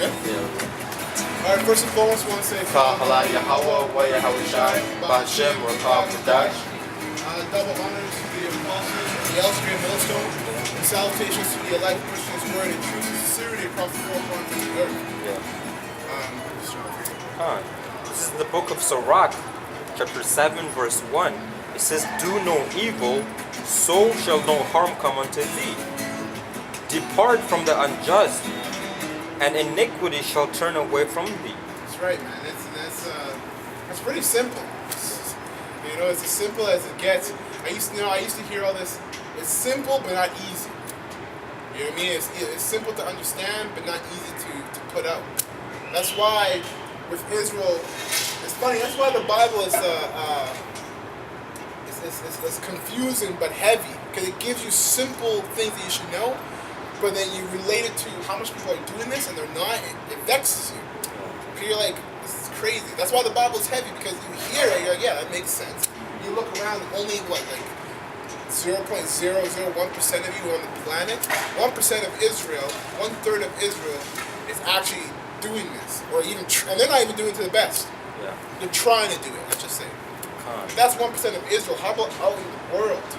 Alright, first and foremost, we want to say Kahala Yahweh, wa Yahweh Shai, Bashem, Rakav, Kadash. Double honors to the apostles and the elders of Millstone, and salutations to the elect Christians word and truth and sincerity across the four corners of the earth. This is the book of Sirach, chapter 7, verse 1. It says, "Do no evil, so shall no harm come unto thee. Depart from the unjust, and iniquity shall turn away from thee." That's right, man. That's pretty simple. You know, it's as simple as it gets. I used to hear all this. It's simple, but not easy. You know what I mean? It's simple to understand, but not easy to put out. That's why with Israel, it's funny. That's why the Bible is it's confusing but heavy, because it gives you simple things that you should know, but then you relate it to how much people are doing this and they're not. It vexes you. Because you're like, this is crazy. That's why the Bible is heavy, because you hear it, you're like, yeah, that makes sense. You look around, only like 0.001% of you on the planet, 1% of Israel, 1/3 of Israel is actually doing this, or even, and they're not even doing it to the best. Yeah. They're trying to do it. Let's just say. If that's 1% of Israel. How about out in the world? Yeah. You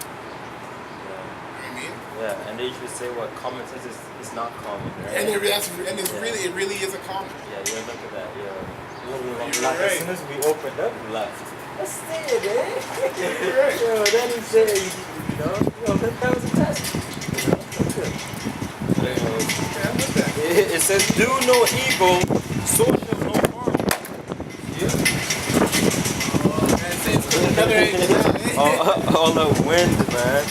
know what I mean? Yeah, and they usually say what common sense is not common, right? And it really isn't common. Yeah, you look at that. Yeah. You're Like, right. as soon as we opened up, we left. That's it, eh? You're right. Yo, then he said, that was a test. That's good. Yeah, I'm with that. It says, "Do no evil, so shall no harm." Yeah. Another angel now, eh? All the wind, man.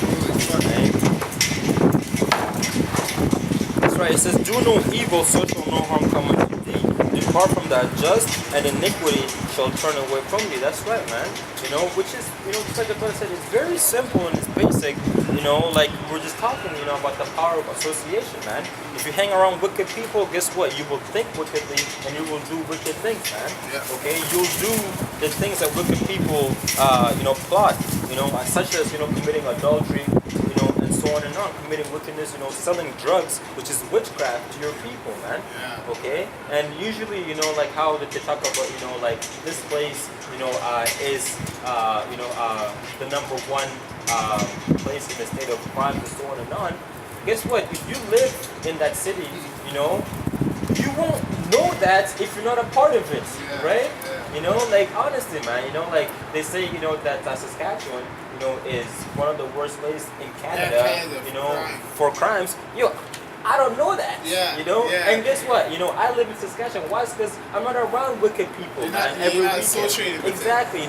That's right. It says, "Do no evil, so shall no harm come unto thee. Depart from the unjust, and iniquity shall turn away from thee." That's right, man. You know, which is, just like the brother said, it's very simple and it's basic. Like we're just talking, about the power of association, man. If you hang around wicked people, guess what? You will think wickedly and you will do wicked things, man. Yeah. Okay? You'll do the things that wicked people, plot, such as, committing adultery, and so on and on, committing wickedness, selling drugs, which is witchcraft to your people, man. Yeah. Okay? And usually, like how they talk about, like this place, is, the number one place in the state of crime, and so on and on. Guess what? If you live in that city, you won't know that if you're not a part of it, right? Yeah. Like honestly, man, like they say, that Saskatchewan, is one of the worst places in Canada, for crimes. I don't know that. Yeah. Yeah. And guess what? I live in Saskatchewan. Why? Because I'm not around wicked people. You're not, every you're not weekend. associated with Exactly.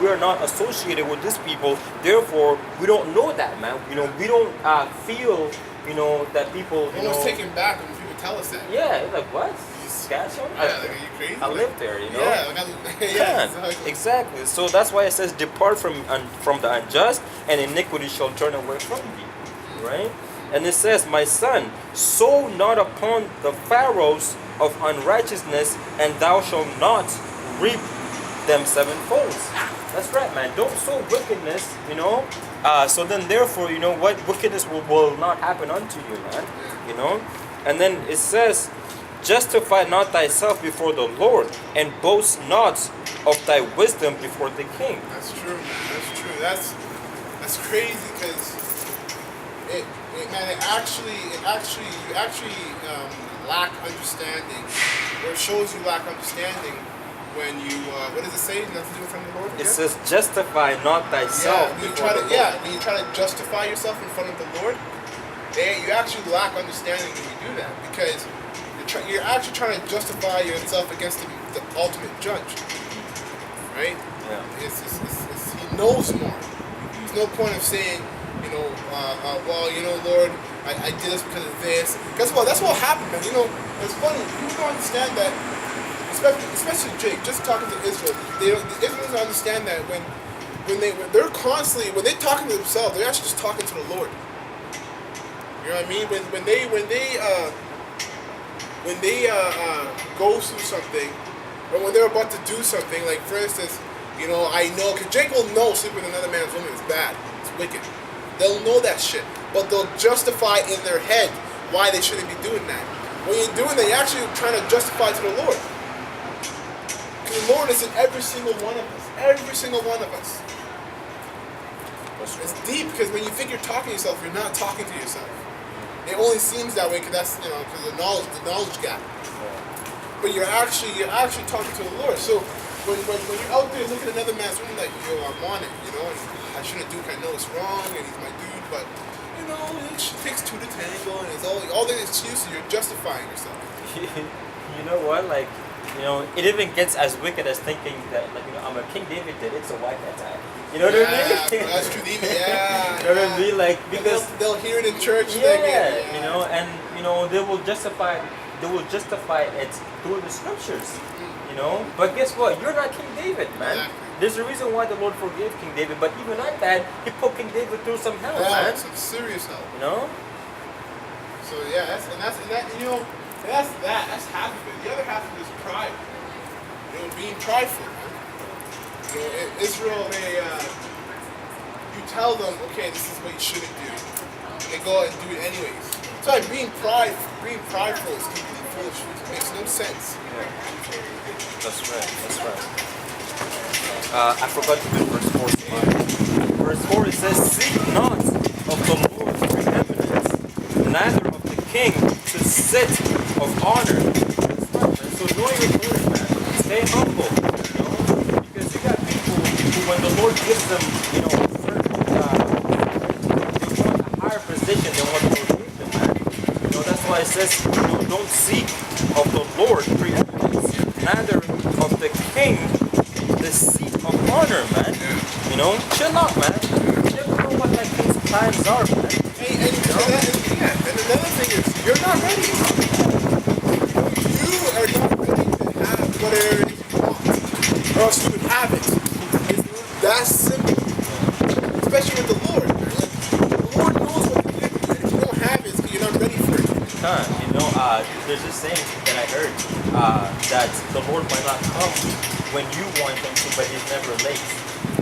We're not associated with these people. Therefore, we don't know that, man. We don't feel, that people, It was taken back when people tell us that. Yeah, like what? Saskatchewan? Yeah, like, are you crazy? I live there, Yeah, exactly. So that's why it says, "Depart from the unjust, and iniquity shall turn away from thee." Right? And it says, "My son, sow not upon the furrows of unrighteousness, and thou shalt not reap them sevenfold." That's right, man. Don't sow wickedness, so then therefore, what? Wickedness will not happen unto you, man. And then it says, "Justify not thyself before the Lord, and boast not of thy wisdom before the king." That's true, man. That's true. That's crazy, because you actually lack understanding, or it shows you lack understanding when you what does it say? Nothing to do from the Lord. It says, "Justify not thyself." When you try to justify yourself in front of the Lord, you actually lack understanding when you do that, because you're actually trying to justify yourself against the ultimate judge, right? Yeah. He knows more. There's no point of saying, Lord, I did this because of this. Guess what? That's what happened, man. It's funny. People don't understand that, especially Jake, just talking to Israel. The Israelis don't understand that when they're talking to themselves, they're actually just talking to the Lord. You know what I mean? When they go through something, or when they're about to do something, like for instance, I know, because Jake will know sleeping with another man's woman is bad, it's wicked. They'll know that shit, but they'll justify in their head why they shouldn't be doing that. When you're doing that, you're actually trying to justify to the Lord. Because the Lord is in every single one of us. Every single one of us. It's deep because when you think you're talking to yourself, you're not talking to yourself. It only seems that way because that's because the knowledge gap. But you're actually talking to the Lord. So when you're out there looking at another man's room, like, yo, I'm on it, and I shouldn't do it. I know it's wrong, and he's my dude, but it takes two to tango, and it's all the excuses. You're justifying yourself. You know what? Like, it even gets as wicked as thinking that, like, I'm a King David did it, so why can't I? You know what I mean? That's true. Yeah. You know what I mean? Like, because they'll hear it in church. They will justify it through the scriptures. But guess what? You're not King David, man. Exactly. There's a reason why the Lord forgave King David, but even at that, he put King David through some hell, man. Some serious hell. So yeah, that's half of it. The other half of it is pride. Being prideful. In Israel, you tell them, okay, this is what you shouldn't do. They go out and do it anyways. So like being prideful is completely foolish. It makes no sense. Yeah. That's right. I forgot to do verse 4. Verse 4, it says, seek not of the Lord's preeminence, neither of the king to sit of honor. That's right, man. So know your word, man. Stay humble, because you got people who, when the Lord gives them, certain, they want a higher position than what the Lord gave them, man. That's why it says, don't seek of the Lord preeminence, neither of the king the seat of honor, man. Chill out, man. You never know what that king's plans are, man. And another thing is, you're not ready. You are not ready to have whatever it is you want, or else you would have it. It's that simple. Especially with the Lord. The Lord knows what to give you. If you don't have it, it's because you're not ready for it. There's this saying that I heard that the Lord might not come when you want him to, but he's never late.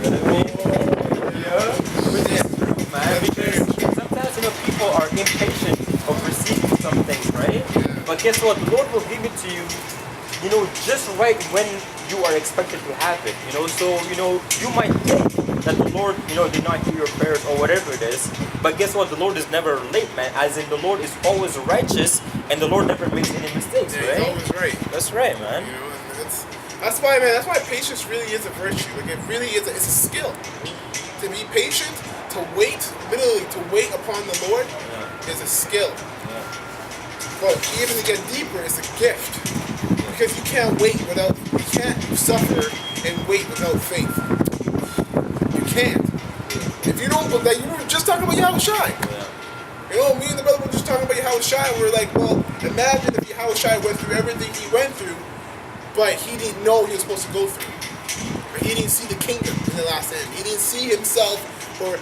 You know what I mean? Yeah. But it's true, man. Because sometimes people are impatient of receiving some things, right? Yeah. But guess what? The Lord will give it to you, just right when you are expected to have it. So you might think that the Lord, did not hear your prayers or whatever it is. But guess what? The Lord is never late, man. As in, the Lord is always righteous, and the Lord never makes any mistakes, right? He's always right. That's right, man. That's why, man. That's why patience really is a virtue. Like it really is. It's a skill. To be patient, to wait, literally to wait upon the Lord, is a skill. Yeah. But even to get deeper, it's a gift. Because you can't suffer and wait without faith. You can't. If you don't, like you were just talking about Yahushai. Me and the brother were just talking about Yahushai. We were like, well, imagine if Yahushai went through everything he went through, but he didn't know he was supposed to go through. He didn't see the kingdom in the last end. He didn't see himself or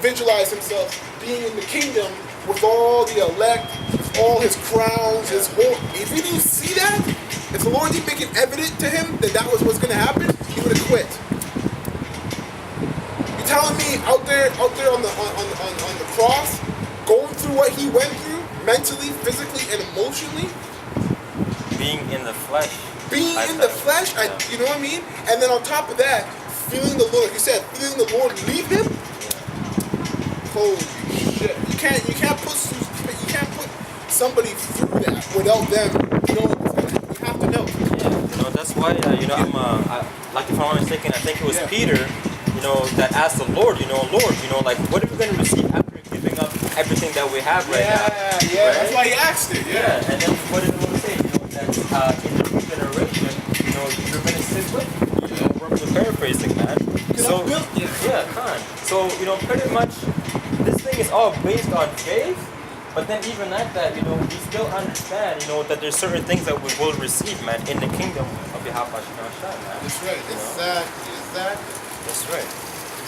visualize himself being in the kingdom with all the elect, with all his crowns, his whole. If he didn't see that, if the Lord didn't make it evident to him that was what's going to happen, he would have quit. You're telling me out there on the cross, going through what he went through, mentally, physically, and emotionally, being in the flesh. You know what I mean? And then on top of that, feeling the Lord, like you said, feeling the Lord leave him. Holy shit! You can't put somebody through that without them knowing what's going to happen. You have to know. Yeah, that's why like if I'm not mistaken, I think it was Peter, that asked the Lord, Lord, like what are we going to receive after giving up everything that we have right now? Yeah, right? that's why he asked it. Yeah. And then what did the Lord say? That in the new generation, you're going to sit with me. We're paraphrasing, man. So So pretty much this thing is all based on faith. But then even at that, we still understand, that there's certain things that we will receive, man, in the kingdom of Yahweh, man. That's right. Exactly.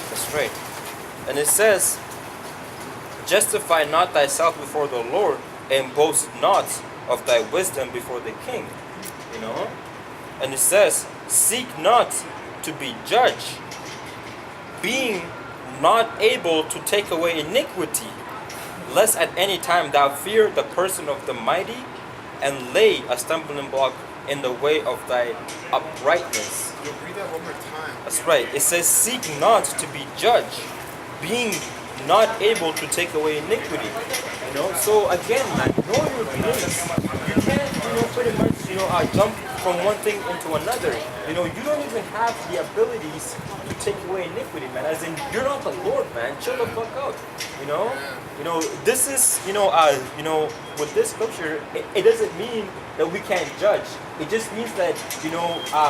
That's right. And it says, justify not thyself before the Lord, and boast not of thy wisdom before the king. And it says, seek not to be judged, being not able to take away iniquity, lest at any time thou fear the person of the mighty, and lay a stumbling block in the way of thy uprightness. You'll read that one more time. That's right. It says, seek not to be judged, being not able to take away iniquity. You know, so again, man, know your place. You can't, pretty much, jump from one thing into another. You know, you don't even have the abilities to take away iniquity, man. As in, you're not the Lord, man. Chill the fuck out. You know, this is, with this scripture, it doesn't mean that we can't judge. It just means that,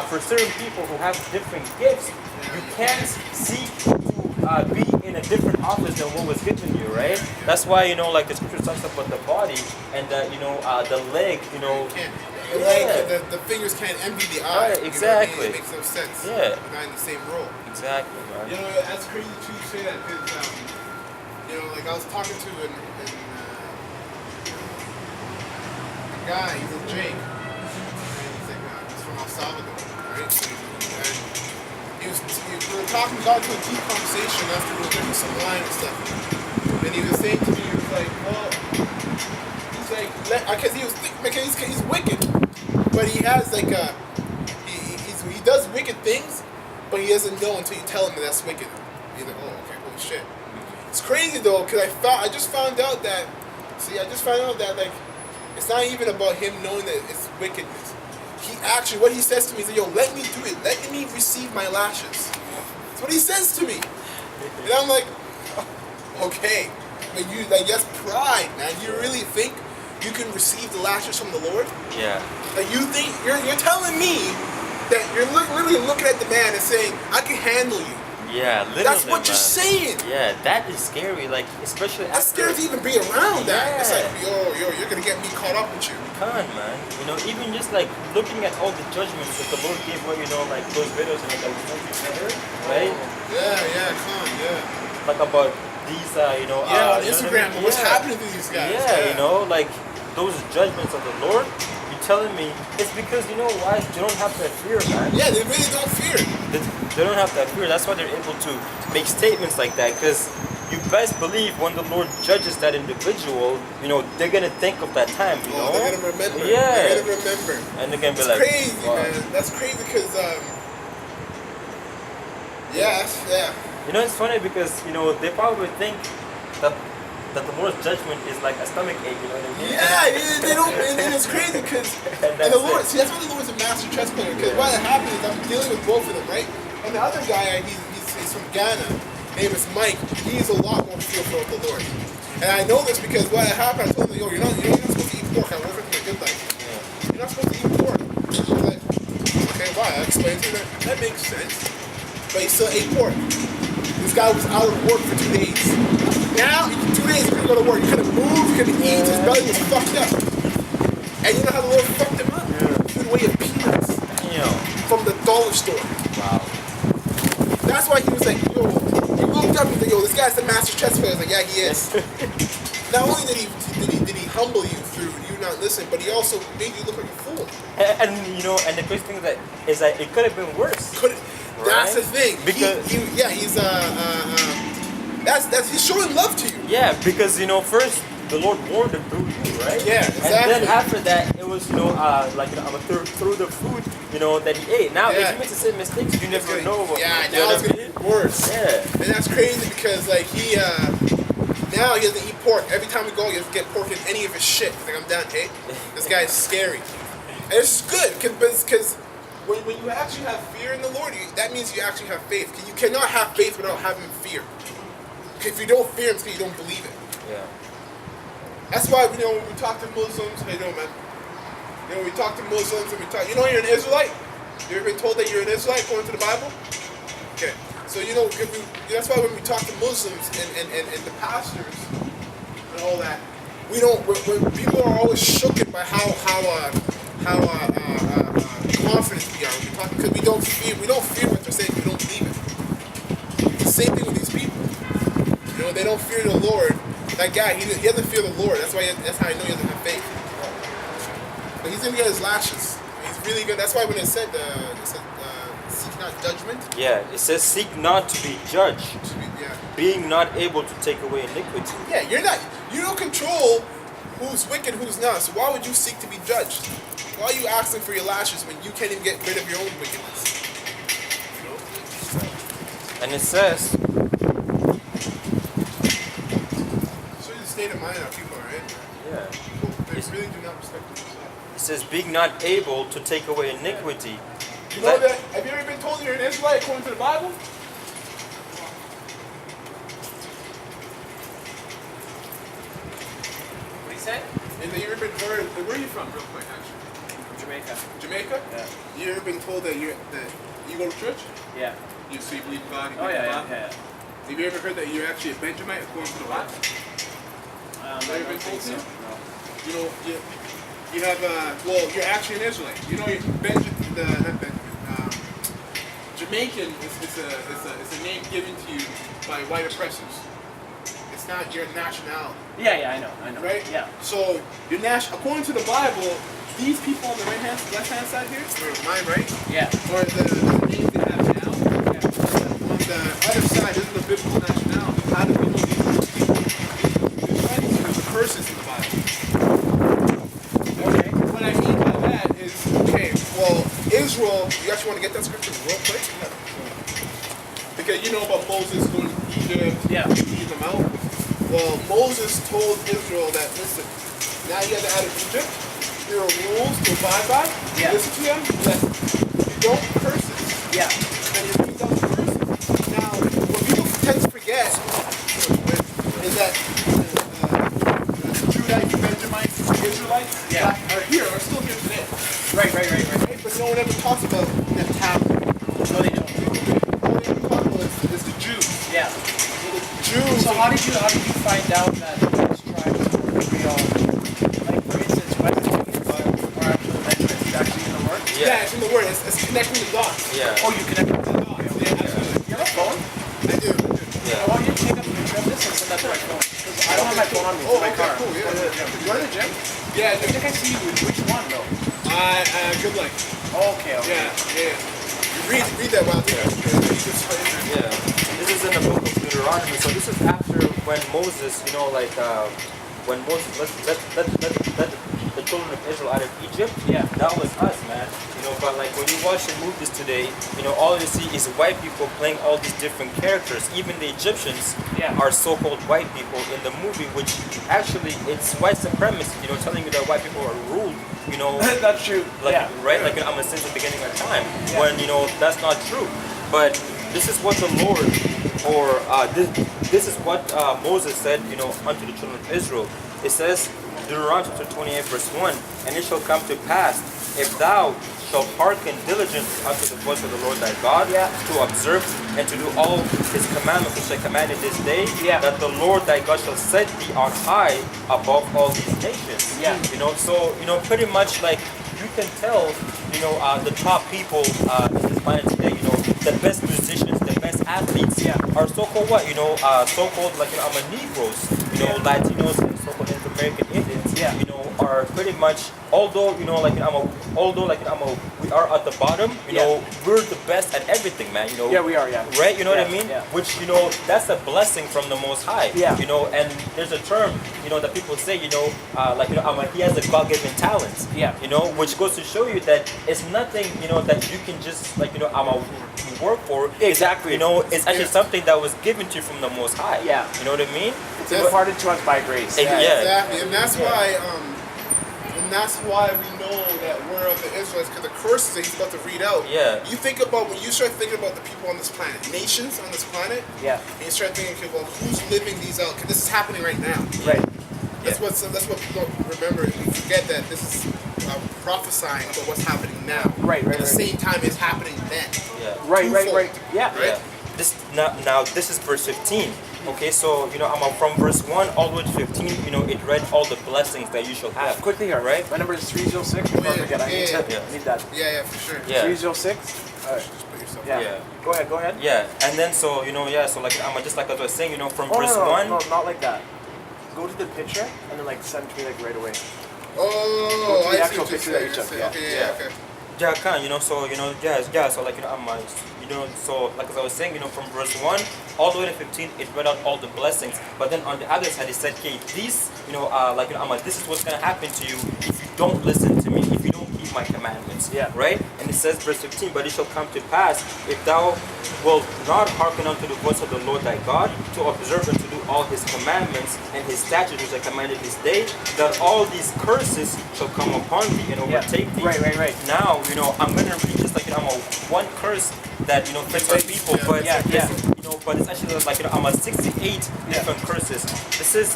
for certain people who have different gifts, you can't seek to be in a different office than what was given you, right? That's why, like the scripture talks about the body and the leg, The leg, the fingers can't envy the eye. Right, exactly. It makes no sense. Yeah. We're not in the same role. Exactly, man. That's crazy too to say that because, like I was talking to a guy, he's a Jake, and he's like, he's from El Salvador, right? And we were talking, got into a deep conversation after we were drinking some wine and stuff. And he was saying to me, he was like, well, he's like, because he was thinking, because he's wicked, but he has like he does wicked things, but he doesn't know until you tell him that that's wicked. He's like, oh, okay, holy shit. It's crazy though, because I just found out that like, it's not even about him knowing that it's wickedness. He actually, what he says to me is, yo, let me do it. Let me receive my lashes. That's what he says to me. And I'm like, okay. But that's pride, man. You really think you can receive the lashes from the Lord? Yeah. Like, you think, you're telling me that you're literally looking at the man and saying, I can handle you. Yeah, literally. That's what you're saying. Yeah, that is scary. Like, especially that's after. Scary to even be around that. Yeah. It's like, yo, you're gonna get me caught up with you. Come on, man. Even just like looking at all the judgments that the Lord gave, like those videos and like together, right? Yeah, come on, yeah. Like about these, on Instagram, what's happening to these guys? Yeah, like those judgments of the Lord. Telling me it's because why they don't have that fear, man. Yeah, they really don't fear. They don't have that fear. That's why they're able to make statements like that. Because you best believe when the Lord judges that individual, they're gonna think of that time. They're gonna remember. Yeah, they're gonna remember. And they're gonna be like, crazy, wow. Man. That's crazy because it's funny because they probably think that the Lord's judgment is like a stomach ache, you know what I mean? Yeah, they don't, and it's crazy because, and the Lord, that's why the Lord's a master chess player, because what happens is I'm dealing with both of them, right? And the other guy, he's from Ghana, his name is Mike, he's a lot more fearful of the Lord. And I know this because what happened, I told him, yo, you're not supposed to eat pork, I work with my good life. You're not supposed to eat pork. He's like, okay, why? I explained to him, that makes sense. But he still ate pork. This guy was out of work for 2 days. Now, 2 days, he couldn't go to work. He couldn't move, he couldn't eat, his belly was fucked up. And you know how the Lord fucked him up? Through the way of peanuts. From the dollar store. Wow. That's why he was like, yo, he looked up and said, yo, this guy's the master chess player. I was like, yeah, he is. Not only did he humble you through you not listening, but he also made you look like a fool. And and the crazy thing is that it could have been worse. That's the thing. Because he's showing love to you. Yeah, because first the Lord warned him through you, right? Yeah, exactly. And then after that, it was through the food that he ate. Now if he makes the same mistakes, you never know. Now it's gonna be worse. Yeah, and that's crazy because like now he doesn't eat pork. Every time we go, he doesn't get pork in any of his shit. He's like, I'm down. Hey, this guy is scary, and it's good because. When you actually have fear in the Lord, that means you actually have faith. Because you cannot have faith without having fear. If you don't fear Him, it's because you don't believe it. Yeah. That's why when we talk to Muslims, how you doing, man? We talk to Muslims and we talk. You're an Israelite. You ever been told that you're an Israelite according to the Bible? Okay. So that's why when we talk to Muslims and the pastors and all that, we don't. When people are always shooked by how confident we are when we talk, because we don't fear what they're saying, we don't believe it. It's the same thing with these people. They don't fear the Lord. That guy, he doesn't fear the Lord. That's how I know he doesn't have faith. But he's gonna get his lashes. He's really good. That's why when it said seek not judgment. Yeah, it says seek not to be judged, being not able to take away iniquity. Yeah, you don't control who who's wicked, who's not. So why would you seek to be judged? Why are you asking for your lashes when you can't even get rid of your own wickedness? You know? And it says, So the state of mind of people are in. yeah, They really do not respect themselves. it says, being not able to take away iniquity. You know that? Have you ever been told you're an Israelite according to the Bible? What do you say? And have you ever been where are you from, real quick, actually? From Jamaica. Jamaica? Yeah. You ever been told that you go to church? Yeah. So you believe in God? You Oh believe in yeah, God? yeah, yeah. Have you ever heard that you're actually a Benjamite according to the Bible? I Have you been don't think told so. to? No. You know, you have you're actually an Israelite. You know, Jamaican is a name given to you by white oppressors. It's not your nationality, Yeah, I know. right? Yeah. So your according to the Bible, these people on the left hand side here, or mine, right? Yeah. Or the names they have now. On the other side, this is the biblical nationality. How do we know these people? There's the curses in the Bible. Okay. What I mean by that is, okay, well, Israel, you actually want to get that scripture real quick? Because you know about Moses going to Egypt, Yeah. lead them out. Well, Moses told Israel that, listen, now you guys are out of Egypt, here are rules to abide by. Yeah. Listen to them, that you don't curse it. Yeah. And you read those curses. Now, what people tend to forget is that the Judites, Benjamites, Israelites Yeah. that are here are still here today. Right. Right? But no one ever talks about the tablet. No, they don't. All they ever talk about is the Jews. Yeah. So the Jews. So how did you find out that these tribes were real? Like for instance, West Indians or actual Benjamins is actually in the word? Yeah, it's in the word. It's connecting the dots. Yeah. Oh, you connect with the dog. Yeah, absolutely. You have a phone? I do. I want you to take a picture of this and send that to my phone. 'Cause I don't have my phone on me. It's Oh, in my okay, car. cool. Yeah. You go to the gym? Yeah, I think I see you with which one though? good luck. Okay. Yeah. Read that while there. Yeah, this is in the book of Deuteronomy. So this is after when Moses, when Moses let the children of Israel out of Egypt. Yeah. That was us, man. But like when you watch the movies today, all you see is white people playing all these different characters. Even the Egyptians Yeah. are so-called white people in the movie, which actually it's white supremacy. Telling you that white people are ruled. That's true. Like yeah. right, like I'm since the beginning of time, Yeah. when that's not true. But this is what the Lord, or this is what Moses said, unto the children of Israel. It says, Deuteronomy chapter 28, verse 1, and it shall come to pass, if thou shalt hearken diligently unto the voice of the Lord thy God, Yeah. to observe and to do all his commandments which I commanded this day, Yeah. that the Lord thy God shall set thee on high above all these nations. Yeah. So pretty much like you can tell, the top people in this planet today, the best musicians, the best athletes, are so-called what? So-called like I'm a Negroes, Latinos and so-called Native American Indians, Yeah. are pretty much, although we are at the bottom, we're the best at everything, man. Yeah, we are. Yeah. Right, you know what I Yeah, mean? yeah. Which that's a blessing from the Most High. Yeah. And there's a term, that people say, he has a God-given talent. Yeah. Which goes to show you that it's nothing, that you can just work for. Exactly. It's actually something that was given to you from the Most High. Yeah. You know what I mean? It's imparted to us by grace. Yeah. Exactly, and that's why we know that we're of the Israelites, because the curses that he's about to read out. Yeah. You think about, when you start thinking about the people on this planet, nations on this planet, Yeah. and you start thinking, okay, well, who's living these out? Because this is happening right now. Right. That's what people don't remember. We forget that this is prophesying about what's happening now. Right. At the same time, it's happening then. Yeah. Right. Twofold. Yeah. Yeah. This now this is verse 15. Okay, so I'm from verse 1 all the way to 15. It read all the blessings that you shall have. Quickly here, right? My number is 306. Before I forget, I need that. Yeah, for sure. Yeah. 306. All right. Put yourself Yeah. Yeah. Go ahead. Yeah, and then so so like I'm just like as I was saying, from Oh, verse no, 1. no, not like that. Go to the picture and then send it to me right away. Oh, Go to the I see actual what you're picture that saying. you took, Okay, yeah. okay. Yeah, can so yeah. So like so like as I was saying, from verse 1 all the way to 15, it read out all the blessings. But then on the other side, it said, "Okay, these, this is what's gonna happen to you if you don't listen to me, if you don't keep my commandments." Yeah. Right. And it says, verse 15, "But it shall come to pass if thou wilt not hearken unto the voice of the Lord thy God, to observe and to do all his commandments and his statutes which I commanded this day, that all these curses shall come upon thee and Yeah. overtake thee." Right. Now, I'm gonna read just like one curse that fits our people, but Yeah. but it's actually like 68 Yeah. different curses. This is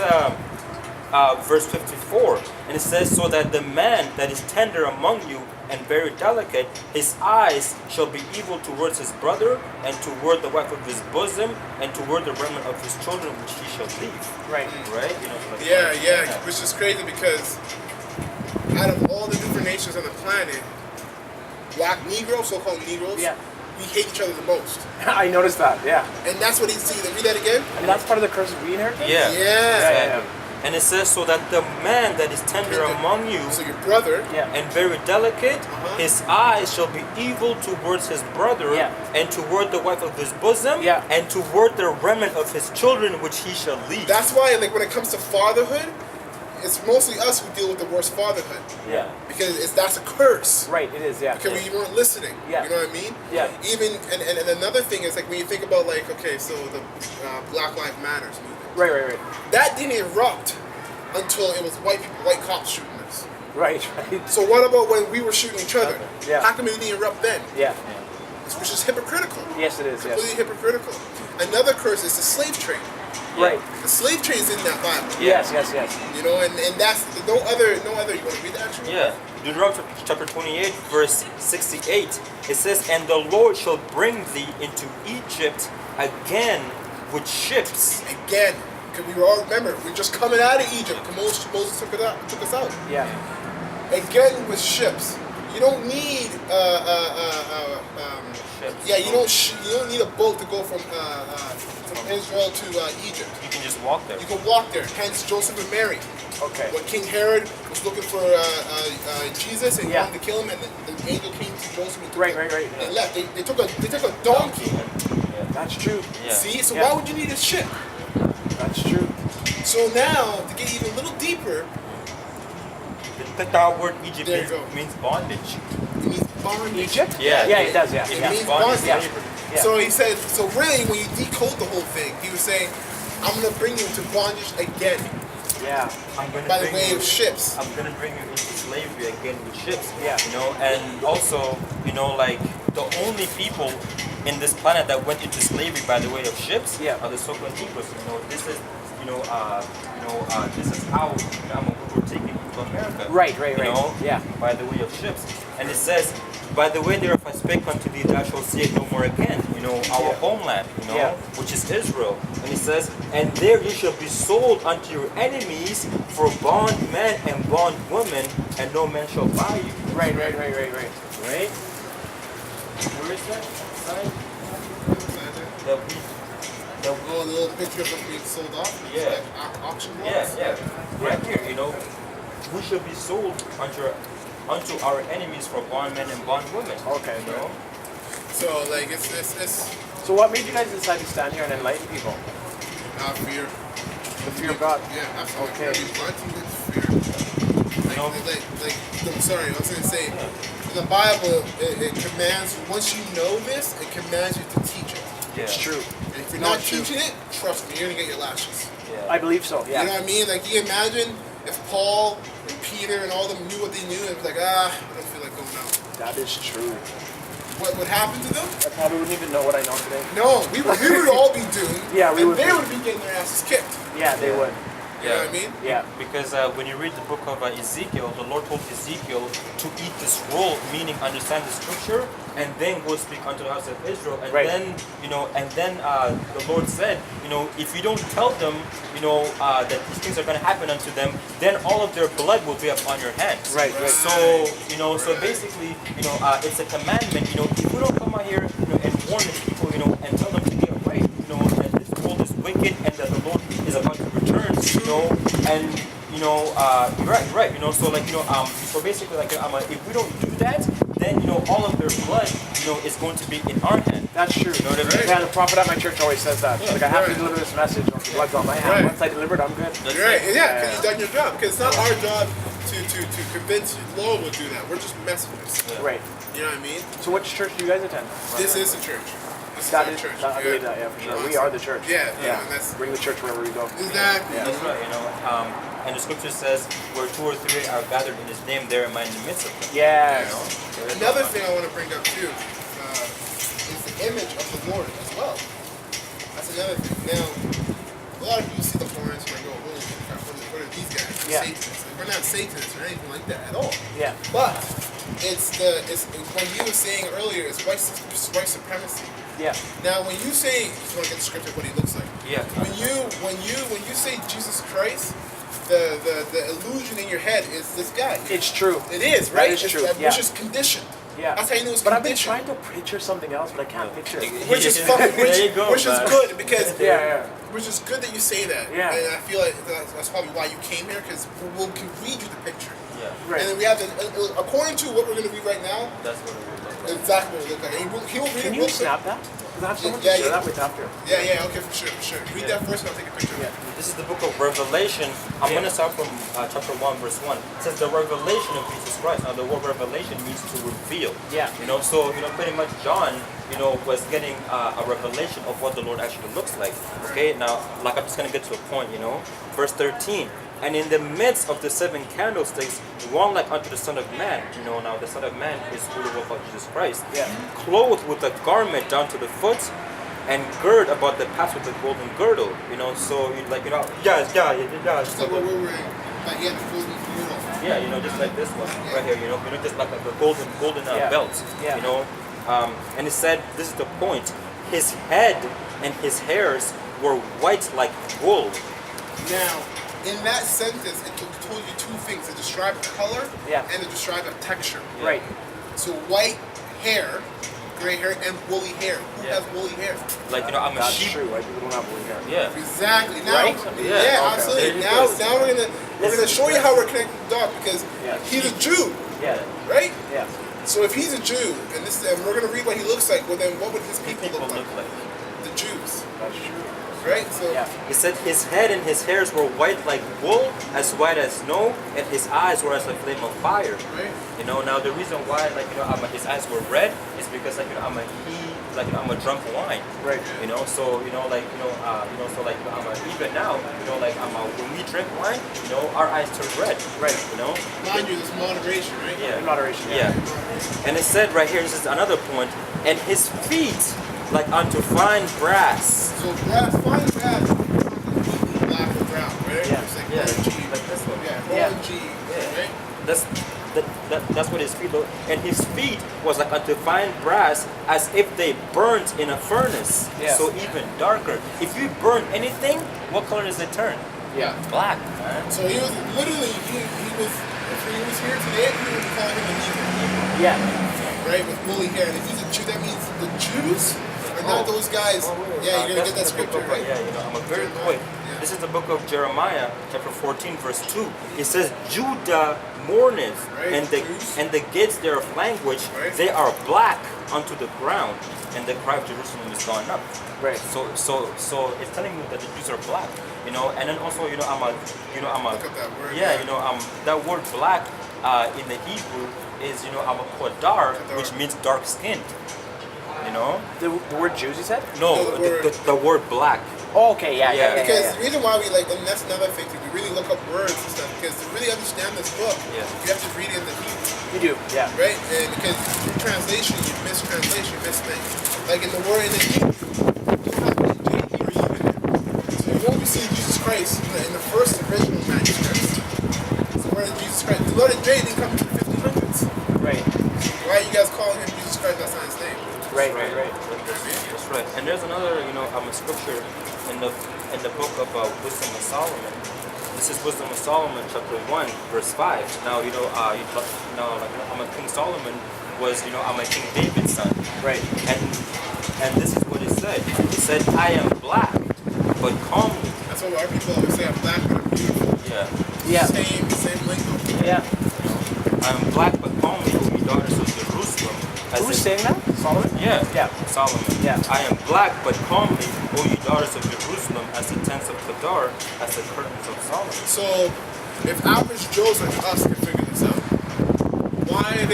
verse 54, and it says, "So that the man that is tender among you and very delicate, his eyes shall be evil towards his brother, and toward the wife of his bosom, and toward the remnant of his children which he shall leave." Right. Right? Yeah, which is crazy because out of all the different nations on the planet, black Negroes, so-called Negroes, Yeah. we hate each other the most. I noticed that. Yeah. And that's what he's saying. Read that again? And that's part of the curses we inherited. Yeah. Yeah. And it says, "So that the man that is tender among you So your brother, Yeah. and very delicate, his eyes shall be evil towards his brother, Yeah. and toward the wife of his bosom, Yeah. and toward the remnant of his children which he shall leave." that's why like when it comes to fatherhood, it's mostly us who deal with the worst fatherhood. Yeah. Because that's a curse. Right. It is. Yeah. Because we weren't listening. Yeah. You know what I mean? Yeah. Even and another thing is like when you think about like so the Black Lives Matters movement, Right. that didn't erupt until it was white cops shooting us. Right. So what about when we were shooting each other? Yeah. How come it didn't erupt then? Yeah. Which is hypocritical. Yes, it is. Yes. Completely hypocritical. Another curse is the slave trade. Right. The slave trade is in that Bible. Yes. You know, and that's no other. You want to read that actually? Yeah. Deuteronomy chapter 28, verse 68. It says, "And the Lord shall bring thee into Egypt again with ships." Again, because we were all remember we're just coming out of Egypt. Moses took us out. Yeah. Again with ships. You don't need Ships. yeah. You don't need a boat to go from Israel to Egypt. You can just walk there. You can walk there. Hence Joseph and Mary. Okay. When King Herod was looking for Jesus and he Yeah. wanted to kill him, and the angel came to Joseph and took Right. him. They left. They took a donkey. That's true. Yeah. See, so Yeah. why would you need a ship? That's true. So now to get even a little deeper, The word Egypt There you go. means bondage. it means bondage. Egypt. Yeah. Yeah. It does. Yeah. It Yeah. means means bondage. bondage. Slavery. Yeah. So he said. So really, when you decode the whole thing, he was saying, "I'm going to bring you into bondage again Yeah. I'm gonna by the bring way you- of ships." I'm gonna bring you into slavery again with ships. Yeah. And also, like the only people in this planet that went into slavery by the way of ships Yeah. are the so-called Negroes. This is, this is how we were taken into America. Right. Yeah. By the way of ships. And it says, "By the way thereof I spake unto thee, thou shalt see it no more again." Our Yeah. homeland, Yeah. which is Israel. And it says, "And there you shall be sold unto your enemies for bondmen and bondwomen, and no man shall buy you." Right. Right? Where is that sign? That we, Oh, the little picture of them being sold off. Yeah. Like auction blocks. yeah. Right here, we shall be sold unto our enemies for bondmen and bondwomen. Okay. So like it's So what made you guys decide to stand here and enlighten people? fear. The fear of God. Yeah, absolutely. Okay. Be blunt with fear. I'm sorry, I was going to say, in the Bible, it commands, once you know this, it commands you to teach it. Yeah. It's true. And if you're No, not it's true. teaching it, trust me, you're going to get your lashes. Yeah. I believe so. You know Yeah. what I mean? Like, you imagine if Paul and Peter and all of them knew what they knew, and it was like, I don't feel like going out. That is true. What would happen to them? I probably wouldn't even know what I know today. No, we would all be doomed. Yeah, we and would they be. would be getting their asses kicked. Yeah, they would. You know what I mean? Yeah. Because when you read the book of Ezekiel, the Lord told Ezekiel to eat this roll, meaning understand the scripture, and then go speak unto the house of Israel. And Right. then, the Lord said, if you don't tell them, that these things are going to happen unto them, then all of their blood will be upon your hands. Right. So, so basically, it's a commandment. If we don't come out here, and warn the people, and tell them to get right, that this world is wicked and that the Lord is about to return, and right. So like, so basically, like, if we don't do that, then all of their blood is going to be in our hand. That's true. You know what I mean? Right. Yeah, the prophet at my church always says that. Yeah, Like, I have to right. deliver this message, or the blood's on my hand. Right. Once I deliver it, I'm good. That's You're right. it. Yeah, because you've done your job. Because it's not our job to convince you. The Lord will do that. We're just messengers. Yeah. Right. You know what I mean? So which church do you guys attend? This is the church. This That is is, our church. I believe that, yeah, for sure. We are the church. Yeah, Yeah. and that's Bring the church wherever we go. exactly. That's right. And the scripture says, "Where two or three are gathered in His name, there am I in the midst of them." Yes. Another thing I want to bring up too is the image of the Lord as well. That's another thing. Now, a lot of people see the horns and they go, "Holy crap! What are these guys? They're Yeah. Satanists." Like, we're not Satanists or anything like that at all. Yeah. But it's when you were saying earlier, it's white supremacy. Yeah. Now, when you say, just want to get the script of what he looks like. Yeah. When you say Jesus Christ, the illusion in your head is this guy. It's true. It is, right? That is true, Which yeah. is conditioned. Yeah. That's how you know it's But I've been conditioned. trying to picture something else, but I can't picture it. Which is fucking, There you go, which is man. good because Yeah, which is good that you say that. Yeah. And I feel like that's probably why you came here because we can read you the picture. Yeah. Right. And then we have according to what we're going to read right now, That's what it is. exactly what it looks like. And he will read Can it you real quick. snap that? Because I have someone Yeah, to share yeah. that with after. Yeah, okay, for sure. Read Yeah. that first and I'll take a picture. Yeah. This is the book of Revelation. I'm Yeah. going to start from chapter 1, verse 1. It says the revelation of Jesus Christ. Now, the word revelation means to reveal. Yeah. So, pretty much John, was getting a revelation of what the Lord actually looks like. Okay, now, like I'm just going to get to a point, Verse 13. And in the midst of the seven candlesticks, one like unto the Son of Man. Now the Son of Man is who we call Jesus Christ. Yeah. Clothed with a garment down to the foot, and gird about the paps with a golden girdle. So yeah. Just like what we're wearing, like he had the golden girdle. Yeah, just like this one right here. Just like a golden Yeah. belt. Yeah. And it said, this is the point. His head and his hairs were white like wool. Now, in that sentence, it told you two things: to describe color Yeah. and to describe a texture. Right. So white hair, gray hair, and woolly hair. Who Yeah. has woolly hair? I'm a That's sheep. true. Right? People don't have woolly hair. Yeah. Exactly. Now, Right? yeah, Yeah, absolutely. okay. Now we're gonna show you how we're connecting the dots because Yeah. he's a Jew, Yeah. right? Yeah. So if he's a Jew, and we're gonna read what he looks like, well then what would his people People look like? look like. The Jews, That's true. right? So Yeah. It said his head and his hairs were white like wool, as white as snow, and his eyes were as a flame of fire. right. Now the reason why his eyes were red is because I'm a drunk wine. Right. Even now, when we drink wine, our eyes turn red. Right. Mind you, there's moderation, right? Yeah. In moderation. Yeah. And it said right here, this is another point, and his feet like unto fine brass. So fine grass, black or brown, right? Yeah. It's like Yeah, orangey. like this one. Yeah, Yeah. orangey, Yeah. right? That's what his feet look. And his feet was like unto fine brass, as if they burnt in a furnace. Yeah. So even darker. If you burn anything, what color does it turn? Yeah. Black, man. So he was literally if he was here today, we would call him a Negro, Yeah. right? With woolly hair. And if he's a Jew, that means the Jews are not those guys. Yeah, you're gonna That's get that in the book scripture, of- right? I'm a very quick. Yeah. This is the book of Jeremiah, chapter 14, verse 2. It says, Judah mourneth, Right, and the Jews. and the gates thereof language, Right. they are black unto the ground, and the cry of Jerusalem is gone up. Right. So it's telling me that the Jews are black, and then also, Look up that word. yeah, that word black in the Hebrew is, I'm a kodar, which means dark skinned, The word Jews, you said? No, No, the word black. Oh, okay. Yeah. Because the reason why we and that's another thing, we really look up words and stuff, because to really understand this book, Yeah. you have to read it in the Hebrew, You do. Yeah. right? And because through translation, you miss things. Like in the word in the Hebrew, you don't have the J here or U in it. So you won't see Jesus Christ in the first original manuscripts. So where is Jesus Christ? The letter J didn't come until the 1500s. Right. Why are you guys calling him Jesus Christ? That's not his name. Right. That's right. And there's another, scripture in the book of Wisdom of Solomon. This is Wisdom of Solomon, chapter 1, verse 5. Now, King Solomon was, I'm a King David's son. Right. And this is what it said. It said, I am black, but calmly. That's what our people always say. I'm black, but I'm beautiful. Yeah. Yeah. Same lingo. Yeah. I am black, but calmly, O ye daughters of Jerusalem. As Who's in- saying that? Solomon? Yeah, Yeah. Solomon. Yeah. I am black but comely, O ye daughters of Jerusalem, as the tents of Kedar, as the curtains of Solomon. So, if average Joes like us can figure this out, why is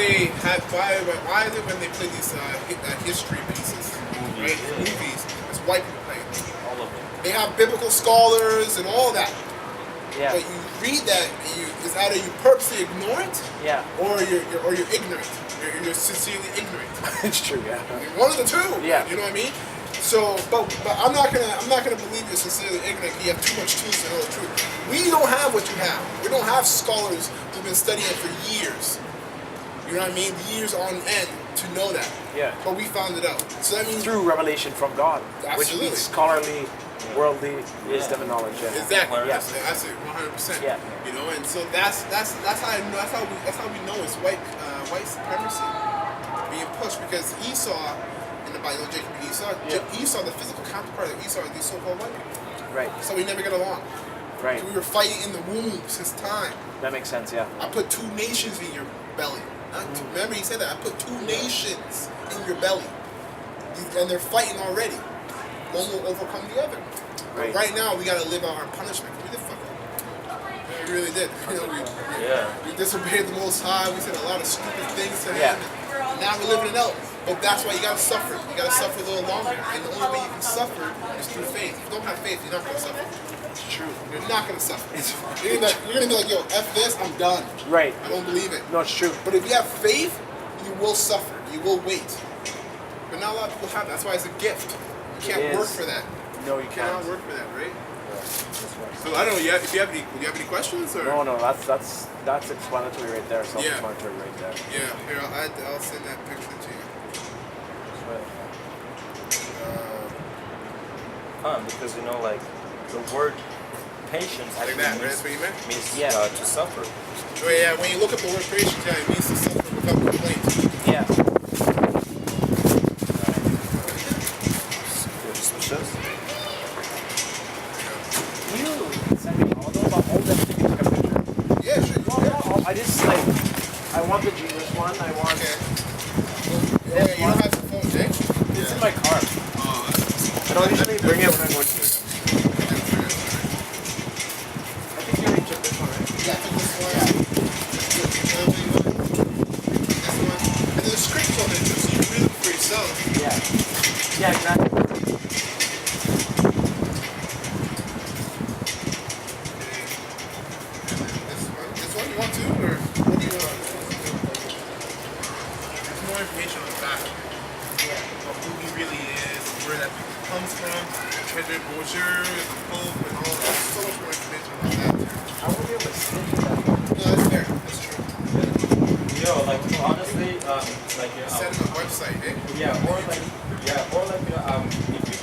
it when they play these history pieces, right? Yeah. Movies, it's white people playing. All of it. They have biblical scholars and all that. Yeah. But you read that, and it's either you purposely ignore it, Yeah. or you're ignorant. You're sincerely ignorant. It's true. Yeah. One of the two. Yeah. You know what I mean? So, but I'm not gonna believe you're sincerely ignorant. You have too much tools to know the truth. We don't have what you have. We don't have scholars who've been studying it for years. You know what I mean? Years on end to know that. Yeah. But we found it out. So that means Through revelation from God, which Absolutely. means scholarly, worldly wisdom and knowledge. Yeah. exactly. Yeah. That's it. 100%. Yeah. You know, and so that's how I know. That's how we know it's white supremacy being pushed, because Esau in the Bible, Jacob and Esau, Yeah. Esau, the physical counterpart of Esau, are these so-called white people. Right. So we never get along. Right. So we were fighting in the womb since time. That makes sense. Yeah. I put 2 nations in your belly. Remember, he said that. I put 2 nations in your belly, and they're fighting already. One will overcome the other. Right. But right now, we got to live out our punishment. We did fuck up. We really did. You know, we disobeyed the Most High. We said a lot of stupid things to him. Yeah. And now we're living it out. But that's why you got to suffer. You got to suffer a little longer. And the only way you can suffer is through faith. If you don't have faith, you're not going to suffer. It's true. You're not going to suffer. You're going to be like, yo, F this, I'm done. Right. I don't believe it. No, it's true. But if you have faith, you will suffer. You will wait. But not a lot of people have that. That's why it's a gift. You can't It work is. for that. No, you You cannot can't. work for that, right? That's right. So I don't know. Do you have any questions? Or? No, that's explanatory right there. Self-explanatory right there. Yeah. Here, I'll send that picture to you. That's right. Because like the word patience Like actually that, right? That's what you meant? means Yeah. to suffer. So yeah, when you look up the word patience, yeah, it means to suffer without complaint. Yeah. Can you send me all those? I'll hold them to take a picture. Yeah, sure. Well, no, I just like I want the genius one. I want. Okay. Yeah, you don't have your phone, Jay? It's in my car. Oh, I don't usually bring it when I go to. I think you already took this one, right? yeah, take this one. This one. And there's scripts on it too, so you can read them for yourself. Yeah. Yeah, exactly. This one you want to, or what do you want? There's more information on the back. Of who he really is, where that comes from, treasure bonjour, the Pope, and all that. So much more information on that. I won't be able to sit with that. No, that's fair. That's true. Like honestly, Set up a website, eh? if you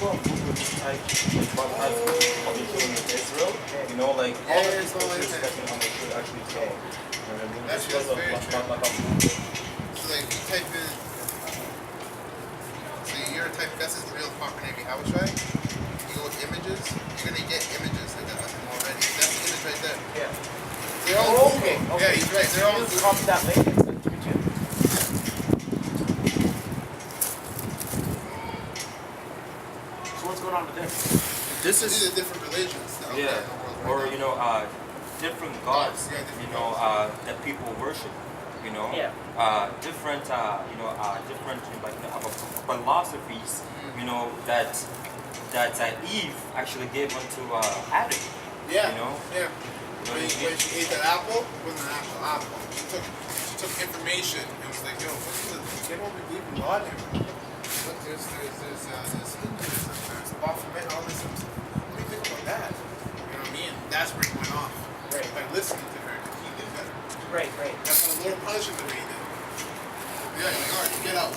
go on Google, just type the baptized publishing in Israel, like all Yeah, the it's all people like that. that should actually tell. You know what I mean? That's This was very like true. on Google. So like you type in, so you're gonna type that's his real proper name, Habashai. You go with images, you're gonna get images like that already. That's the image right there. Yeah. They're all Oh, Google. okay. Yeah, he's right. They're all Just Google. copy that link and send it to me too. So what's going on with this? This These is are different religions out there yeah, in the world or right now. different gods. Yeah, different That people worship. Yeah. Different different philosophies. That Eve actually gave unto Adam. Yeah. You know? Yeah. When she ate that apple, it wasn't an apple. She took information and was like, yo, they don't believe in God here. Look, there's Hinduism, there's Baphomet, all this stuff. What do you think about that? You know what I mean? That's where he went off. Right. By listening to her, because he knew better. Right. That's how the Lord punished him the way he did. Yeah, he's like, all right, get out.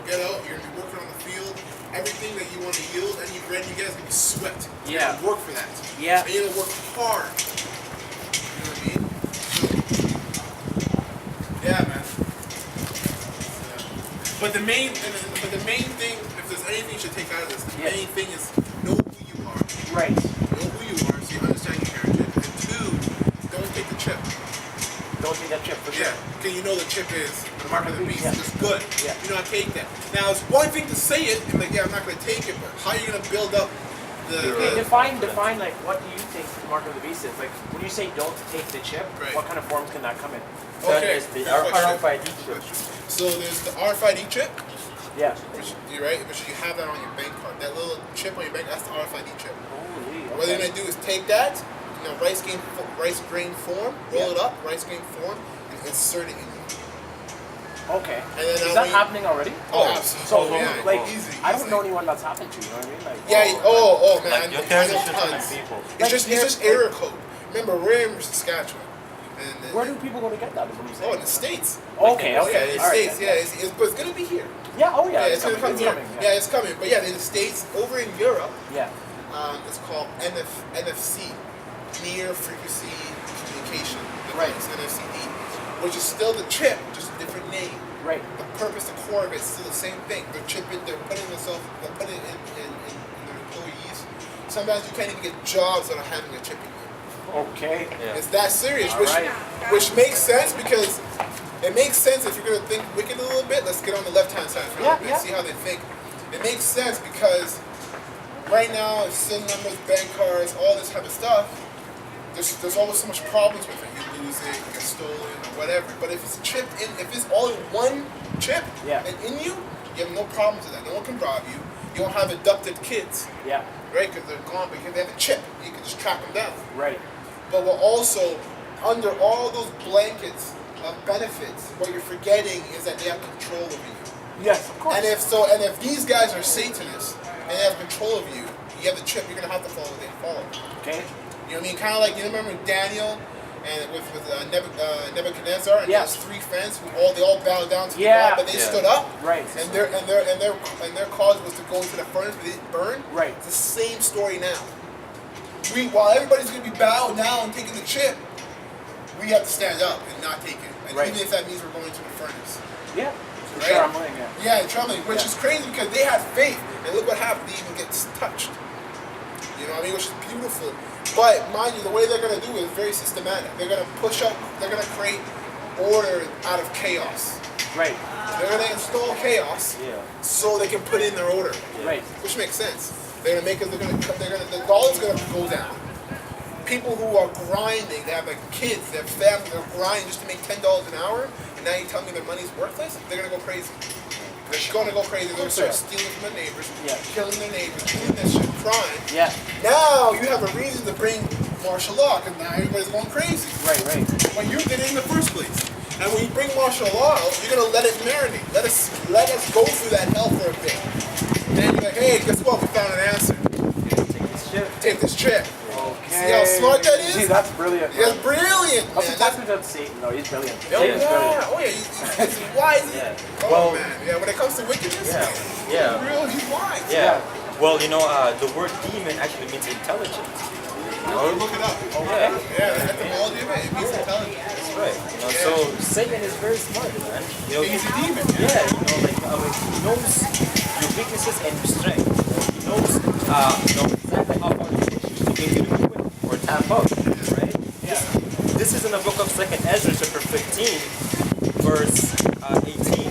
Get out. You're gonna be working on the field. Everything that you want to yield, any bread you get is gonna be sweat. You Yeah. gotta work for that. Yeah. And you gotta work hard. You know what I mean? So, yeah, man. Yeah. But the main thing, if there's anything you should take out of this, the Yeah. main thing is know who you are. Right. Know who you are, so you understand your heritage. And 2, don't take the chip. Don't take that chip for sure. Yeah, because you know the chip is the mark of the beast. Yeah. It's good. Yeah. You not take that. Now, it's one thing to say it and like, yeah, I'm not going to take it, but how are you going to build up Okay, the define like what do you think the mark of the beast is? Like when you say don't take the chip, Right. what kind of forms can that come in? That Okay, is the good question. RFID Good chip. question. So there's the RFID chip, Yeah. which you're right, which you have that on your bank card. That little chip on your bank, that's the RFID chip. Holy. What they're Okay. gonna do is take that, rice grain form, roll it up, rice grain form, and insert it in you. Okay. And then Is that that way- happening already? Oh, absolutely. So yeah, like, easy. I don't easy. know anyone that's happened to. You know what I mean? Like, Yeah. Man. Like your I parents know should tell tons. people. It's just error code. Remember, we're in Saskatchewan. And where do people go to get that? Is what I'm saying. Oh, in the States. Okay. Oh, Okay. yeah, in the All right, States. then. Yeah, but it's gonna be here. Yeah. Oh yeah. Yeah, it's gonna come It's here. coming. Yeah, it's coming. But yeah, in the States, over in Europe, Yeah. it's called NFC, Near Frequency Communication Right. Device, NFCD, which is still the chip, just a different name. Right. The purpose, the core of it is still the same thing. They're chipping, they're putting it in their employees. Sometimes you can't even get jobs that are having a chip in you. Okay. Yeah. It's that serious, All right. which makes sense because it makes sense if you're gonna think wicked a little bit. Let's get on the left-hand side for a little bit, Yeah. see how they think. It makes sense because right now, SIN numbers, bank cards, all this type of stuff, there's always so much problems with it. You lose it, you get stolen, or whatever. But if it's chipped in, if it's all in one chip Yeah. and in you, you have no problems with that. No one can rob you. You don't have abducted kids, Yeah. right? Because they're gone because they have a chip. You can just track them down. Right. But we're also, under all those blankets of benefits, what you're forgetting is that they have control over you. Yes. Of course. And if these guys are Satanists and they have control of you, you have the chip, you're gonna have to follow what they follow. Okay. You know what I mean? Kind of like, you remember Daniel and with Nebuchadnezzar and Yeah. those three friends who they all bowed down to Yeah. God, but they Yeah. stood up. Right. And their cause was to go into the furnace, but they didn't burn. Right. It's the same story now. While everybody's gonna be bowed down and taking the chip, we have to stand up and not take it. And Right. even if that means we're going to the furnace. Yeah. For Right? sure. I'm willing. Yeah. Yeah, troubling, which Yeah. is crazy because they had faith, and look what happened. They even get touched. You know what I mean? Which is beautiful. But mind you, the way they're gonna do it is very systematic. They're gonna they're gonna create order out of chaos. Right. They're gonna install chaos Yeah. so they can put in their order, Right. which makes sense. They're gonna make it. The dollar's gonna go down. People who are grinding, they have like kids, they have families, they're grinding just to make $10 an hour, and now you tell me their money's worthless? They're gonna go crazy. They're gonna go crazy. They're gonna start stealing from their neighbors, Yeah. killing their neighbors, doing that shit, crime. Yeah. Now you have a reason to bring martial law, because now everybody's going crazy. Right. Right. When you did it in the first place. And when you bring martial law out, you're gonna let it marinate. Let us go through that hell for a bit. And then you're like, hey, guess what? We found an answer. Take this chip. Take this chip. Okay. See how smart that is? Gee, that's brilliant. It's man. brilliant, That's man. exactly what Satan. No, he's brilliant. Oh Satan's yeah, brilliant. oh yeah, he's wise. Yeah. Oh Well- man, yeah. When it comes to wickedness, Yeah. he's Yeah. real. He's wise. Yeah. Well, the word demon actually means intelligent. Oh, look it up. Yeah. Yeah, the etymology of it means intelligence. That's right. So Satan is very smart, man. He's a demon. Yeah, he knows your weaknesses and your strength. He knows, exactly how far to push you to get you to quit or tap out, right? Yeah. This is in the book of 2nd Ezra, chapter 15, verse 18.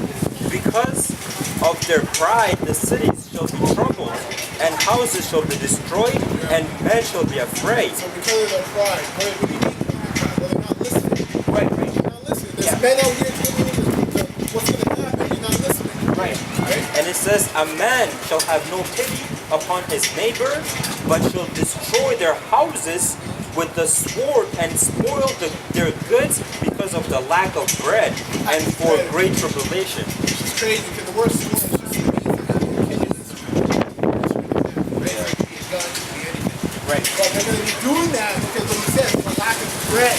Because of their pride, the cities shall be troubled, and houses shall be destroyed, and men shall be afraid. So because of their pride, what do you mean? Well, they're not listening. Right. They're Right. not listening. There's Yeah. men out here telling you what's going to happen. You're not listening. Right. Right? And it says, a man shall have no pity upon his neighbor, but shall destroy their houses with the sword and spoil their goods because of the lack of bread and for great tribulation. Which is crazy because the word sword is just Right. But they're going to be doing that because, like you said, for lack of bread,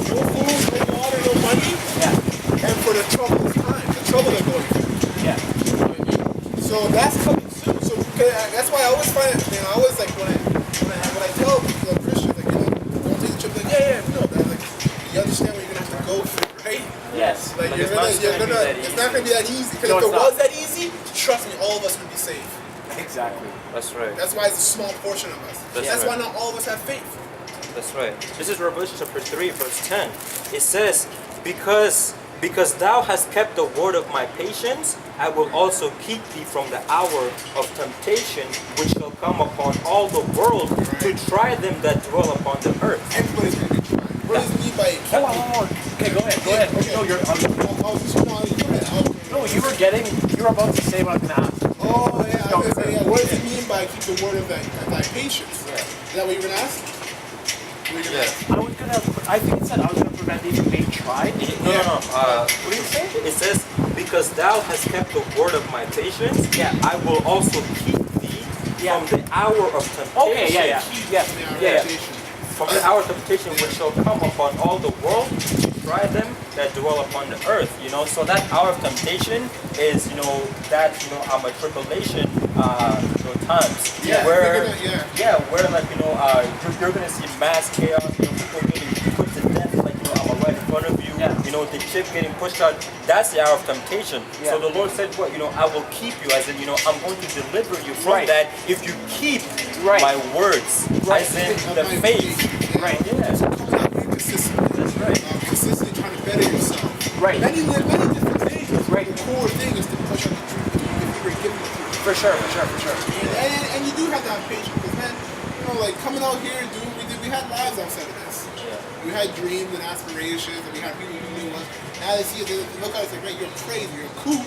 no food, no water, no money, Yeah. and for the troublous time, the trouble they're going through. Yeah. So that's coming soon. So that's why I always find it. I always like when I tell people, Christians, like, don't take the trip. Like, yeah, no, like, you understand what you're gonna have to go through, right? Yes. Like, But it's not gonna be that it's not gonna be that easy. Because No, if it's it not. was that easy, trust me, all of us would be saved. Exactly. That's right. That's why it's a small portion of us. That's That's right. why not all of us have faith. That's right. This is Revelation chapter 3, verse 10. It says, because Because thou hast kept the word of my patience, I will also keep thee from the hour of temptation, which shall come upon all the world to try them that dwell upon the earth. Everybody's going to be tried. What does it mean by Hold on, hold on. Okay, go ahead. Go ahead. Okay. No, you're. No, you were getting. You were about to say what I was gonna ask. Oh, yeah. I No, was gonna say, yeah. What does it mean by keep the word of thy patience? Yeah. Is that what you're going to ask? What are you going to ask? I was gonna. I think it said I was gonna prevent thee from being tried. No, no, no. What did it say? It says, because thou hast kept the word of my patience, Yeah. I will also keep thee Yeah. from the hour of temptation. Okay. Yeah. Yeah. Yeah. Yeah. From the hour of temptation which shall come upon all the world to try them that dwell upon the earth. So that hour of temptation is, that, a tribulation, times. Yeah, Where, yeah. where like, you're gonna see mass chaos, people getting put to death, like, I'm right in front of you, Yeah. the chip getting pushed out. That's the hour of temptation. Yeah. So the Lord said, what, I will keep you, as in, I'm going to deliver you from Right. that if you keep Right. my words, Right. as in the faith. Right. Yeah. Coming out being consistent. That's right. Consistently trying to better yourself. Right. Many different things. Right. The core thing is to push on the truth if you were given the truth. For sure. For sure. For sure. And you do have to have patience because, man, like coming out here and doing what we did, we had lives outside of this. Yeah. We had dreams and aspirations, and we had people who knew us. Now they see it, they look at us like, man, you're crazy, you're a kook.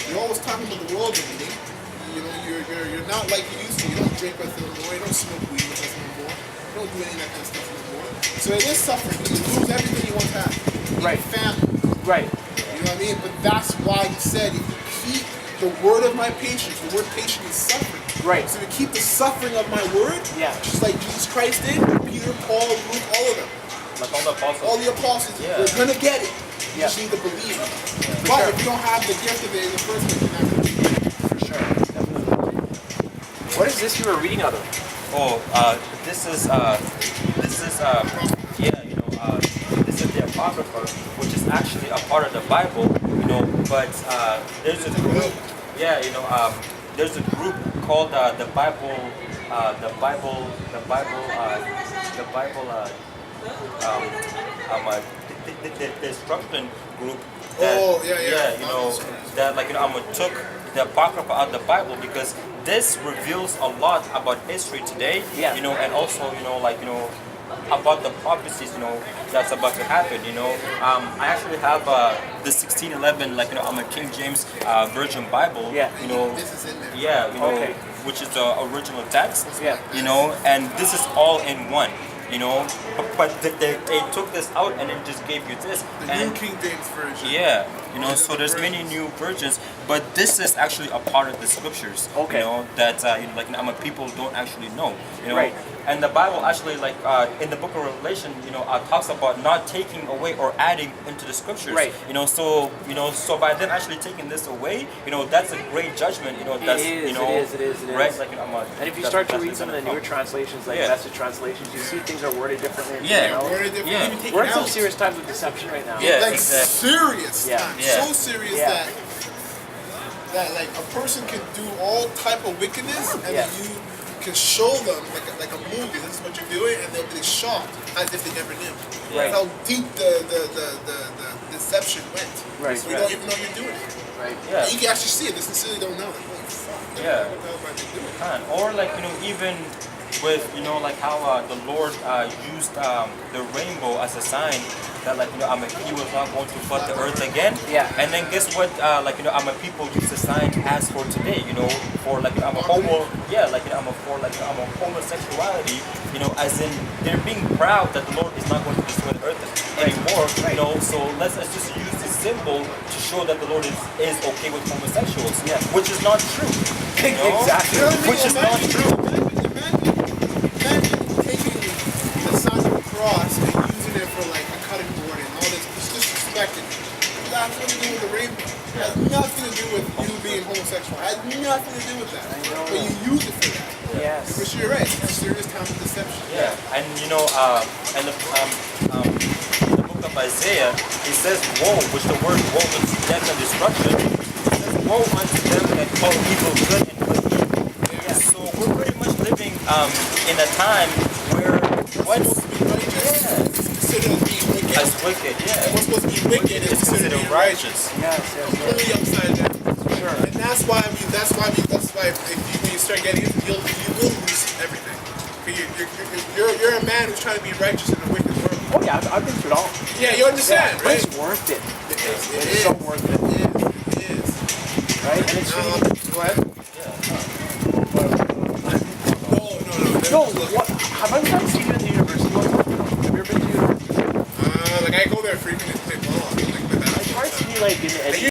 You're always talking about the world ending. You're not like you used to. You don't drink with us anymore. You don't smoke weed with us anymore. You don't do any of that kind of stuff anymore. So it is suffering. You lose everything you once had. Right. Family. Right. You know what I mean? But that's why he said, if you keep the word of my patience, the word patience is suffering. Right. So to keep the suffering of my word, Yeah. just like Jesus Christ did, Peter, Paul, Luke, all of them. Like all the apostles. All the apostles, Yeah. we're gonna get it. You Yeah. just need to believe it. For But sure. if you don't have the gift of it in the first place, you're not gonna believe it. For sure. Definitely. What is this you were reading out of? Oh, this is this is the Apocrypha, which is actually a part of the Bible, but there's a group, there's a group called the Bible, the instruction group. That, Oh, yeah. that like took the Apocrypha out of the Bible because this reveals a lot about history today. Yeah. And also about the prophecies that's about to happen. I actually have the 1611 I'm a King James Version Bible. Yeah. This is in there. Yeah. Okay. Which is the original text. Yeah. And this is all in one. But they took this out and then just gave you this. The and New King James Version. yeah, so there's many new versions, but this is actually a part of the scriptures. Okay. That people don't actually know. Right. And the Bible actually in the book of Revelation, talks about not taking away or adding into the scriptures. Right. So by them actually taking this away, that's a great judgment. That's It is. right. And if you start to read some of the newer translations, like Message translations, you see things are worded differently. Yeah. Worded different. Yeah. Even taken We're in some out. serious times of deception right now. Yeah. Like exactly. serious Yeah. times. Yeah. So serious Yeah. that like a person can do all type of wickedness and Yeah. then you can show them like a movie, this is what you're doing, and they'll be shocked as if they never knew. Right. That's how deep the deception went. Right, So you right. don't even know you're doing it. Right. Yeah. You can actually see it, they sincerely don't know. Like, holy fuck. Yeah. What the hell have I been doing? Or even with how the Lord used the rainbow as a sign that he was not going to flood the earth again. Yeah. And then guess what? People use the sign as for today. For homosexuality. As in they're being proud that the Lord is not going to destroy the earth anymore. Right. So let's just use this symbol to show that the Lord is okay with homosexuals. Yeah. Which is not true. Exactly. You know what I mean? Which is not true. Imagine taking the sign of the cross and using it for like a cutting board and all this, just disrespecting. That has nothing to do with the rainbow. It has nothing to do with you being homosexual. It has nothing to do with that. But you use it for that. Yes. For sure, you're right. It's a serious time of deception. Yeah, and and the book of Isaiah, it says woe, which the word woe means death and destruction. It says woe unto them that call evil good and good evil. Yeah. So we're pretty much living in a time where What's supposed to be righteous is considered as being wicked. As wicked, And yeah. what's supposed to be wicked is considered being righteous. Yes, yes, Completely upside down. Sure. And that's why if you, when you start getting into the you will lose everything. 'Cause you're a man who's trying to be righteous in a wicked world. Oh yeah, I've been through it all. Yeah, you understand, But right? it's worth it. It It's so worth it. It is. Right? And it's really, go ahead. No, No, what? Have I ever seen you at the university once? Have you ever been to university? like I go there frequently to play ball. Like, I tried to be like in